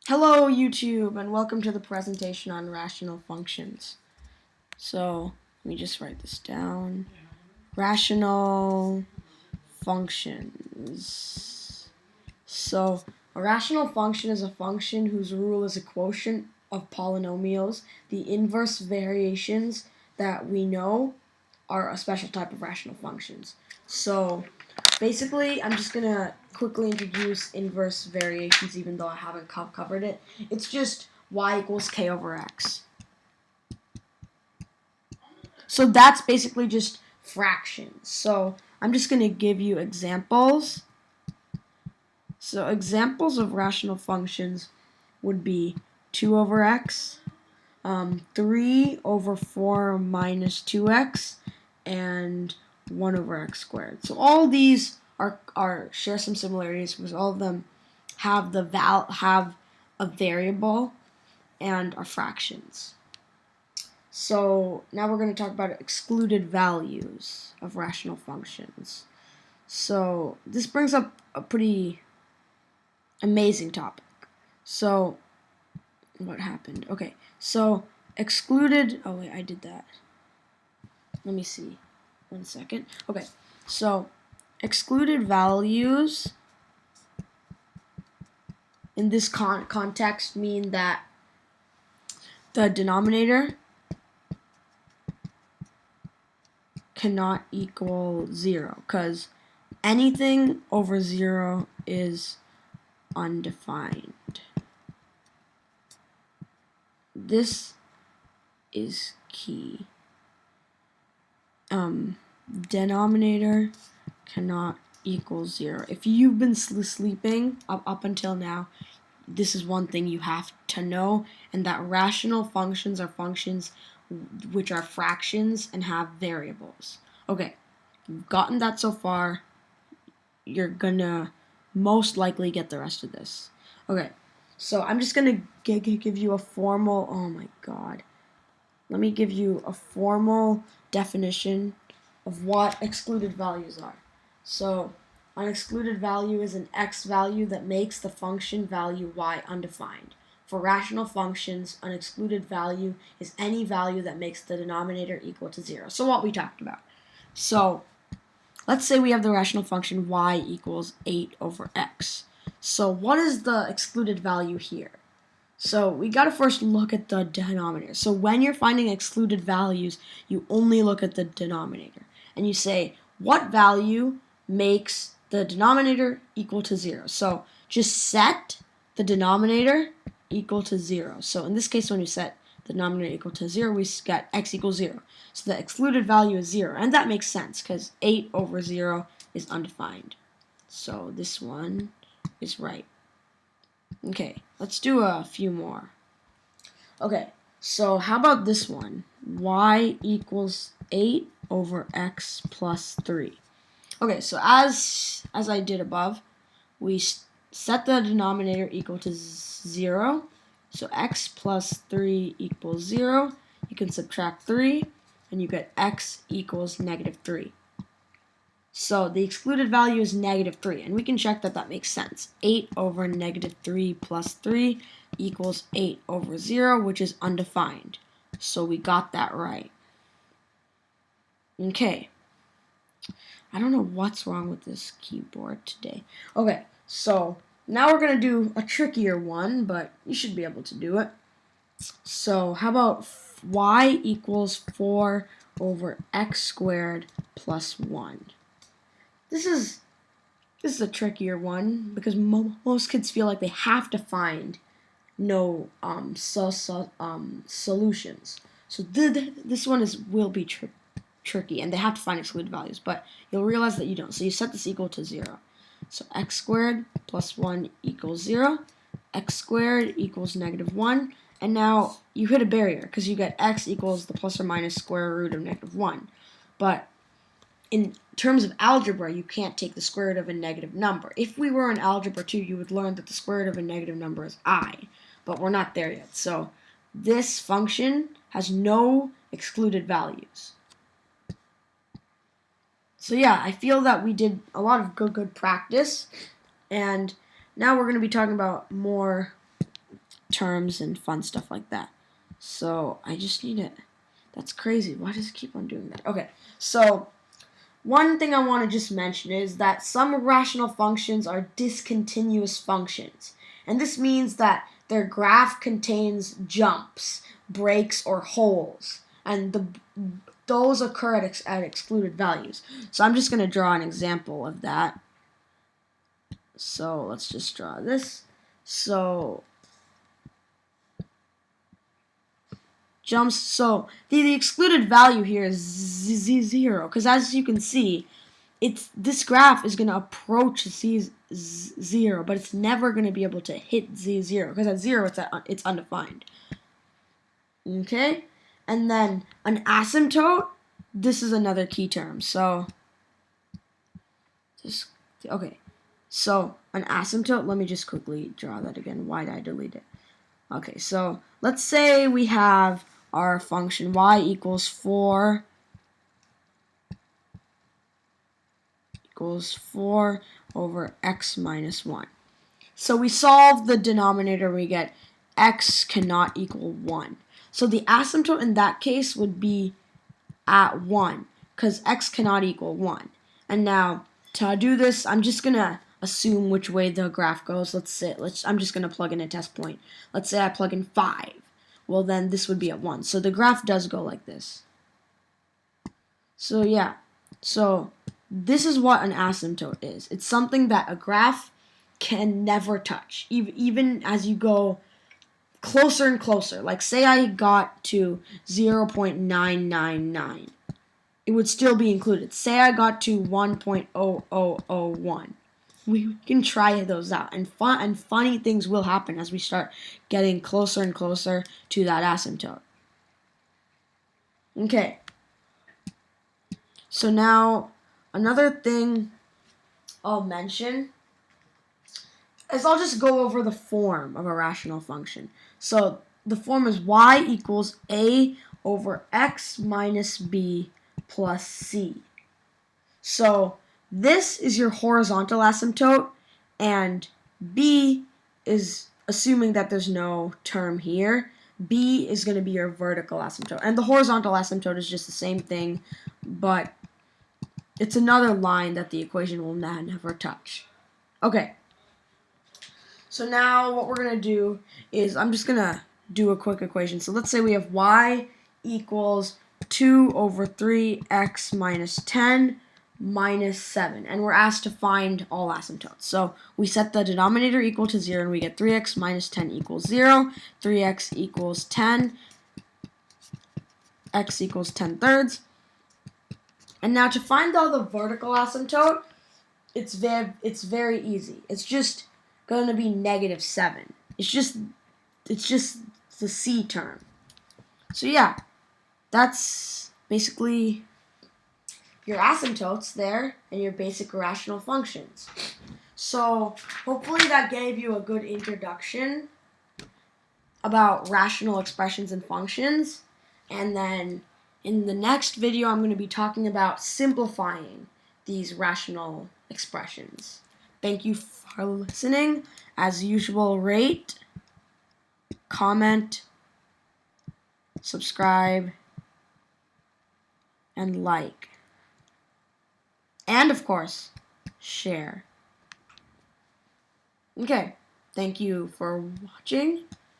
Hello YouTube and welcome to the presentation on rational functions. So let me just write this down. Rational functions. So a rational function is a function whose rule is a quotient of polynomials. The inverse variations that we know are a special type of rational functions. So basically, I'm just going to quickly introduce inverse variations even though I haven't covered it. It's just y equals k over x. So that's basically just fractions. So I'm just going to give you examples. So examples of rational functions would be 2 over x, 3 over 4 minus 2x, and 1 over x squared. So all these are share some similarities because all of them have have a variable and are fractions. So now we're going to talk about excluded values of rational functions. So this brings up a pretty amazing topic. So what happened? Okay, so excluded, oh wait, I did that. Let me see. 1 second. Okay, so excluded values in this context mean that the denominator cannot equal 0 because anything over 0 is undefined. This is key. Denominator cannot equal 0. If you've been sleeping up until now, this is one thing you have to know, and that rational functions are functions which are fractions and have variables. Okay, you've gotten that so far. You're gonna most likely get the rest of this. Okay, so I'm just gonna give you a formal, oh my god. Let me give you a formal definition of what excluded values are. So an excluded value is an x value that makes the function value y undefined. For rational functions, an excluded value is any value that makes the denominator equal to 0. So what we talked about. So let's say we have the rational function y equals 8 over x. So what is the excluded value here? So we got to first look at the denominator. So when you're finding excluded values, you only look at the denominator. And you say, what value makes the denominator equal to 0? So just set the denominator equal to 0. So in this case, when we set the denominator equal to 0, we get x equals 0. So the excluded value is 0. And that makes sense because 8 over 0 is undefined. So this one is right. Okay, let's do a few more. Okay, so how about this one? Y equals 8 over x plus 3. Okay, so as I did above, we set the denominator equal to 0. So x plus 3 equals 0. You can subtract 3, and you get x equals negative 3. So the excluded value is negative 3, and we can check that that makes sense. 8 over negative 3 plus 3 equals 8 over 0, which is undefined. So we got that right. Okay. I don't know what's wrong with this keyboard today. Okay, so now we're going to do a trickier one, but you should be able to do it. So how about y equals 4 over x squared plus 1? This is a trickier one because most kids feel like they have to find no solutions. So this one will be tricky, and they have to find excluded values, but you'll realize that you don't. So you set this equal to 0. So x squared plus 1 equals 0. X squared equals negative 1. And now you hit a barrier because you get x equals the plus or minus square root of negative 1. But in terms of algebra, you can't take the square root of a negative number. If we were in algebra 2, you would learn that the square root of a negative number is I, but we're not there yet. So this function has no excluded values. So yeah, I feel that we did a lot of good practice, and now we're going to be talking about more terms and fun stuff like that. So I just need it. That's crazy. Why does it keep on doing that? Okay, so one thing I want to just mention is that some rational functions are discontinuous functions. And this means that their graph contains jumps, breaks, or holes. And those occur at excluded values. So I'm just going to draw an example of that. So let's just draw this. So jumps. So the excluded value here is 0, because as you can see, this graph is going to approach z0, but it's never going to be able to hit z0 because at 0 it's undefined. Okay, and then an asymptote. This is another key term. So okay, so an asymptote. Let me just quickly draw that again. Why did I delete it? Okay, so let's say we have our function y equals 4 over x minus 1. So we solve the denominator, we get x cannot equal 1. So the asymptote in that case would be at 1, because x cannot equal 1. And now, to do this, I'm just going to assume which way the graph goes. I'm just going to plug in a test point. Let's say I plug in 5. Well, then this would be at 1. So the graph does go like this. So yeah, so this is what an asymptote is. It's something that a graph can never touch, even as you go closer and closer. Like say I got to 0.999, it would still be included. Say I got to 1.0001. We can try those out, and funny things will happen as we start getting closer and closer to that asymptote. Okay. So now another thing I'll mention is I'll just go over the form of a rational function. So the form is y equals a over x minus b plus c. So this is your horizontal asymptote, and b is assuming that there's no term here. B is going to be your vertical asymptote, and the horizontal asymptote is just the same thing, but it's another line that the equation will never touch. Okay. So now what we're going to do is I'm just going to do a quick equation. So let's say we have y equals 2 over 3x minus 10 minus 7. And we're asked to find all asymptotes. So we set the denominator equal to 0 and we get 3x minus 10 equals 0. 3x equals 10. X equals 10 thirds. And now to find all the vertical asymptote, it's very easy. It's just going to be negative 7. It's just the c term. So yeah, that's basically your asymptotes there and your basic rational functions. So hopefully that gave you a good introduction about rational expressions and functions. And then in the next video, I'm going to be talking about simplifying these rational expressions. Thank you for listening. As usual, rate, comment, subscribe, and like. And of course, share. Okay, thank you for watching.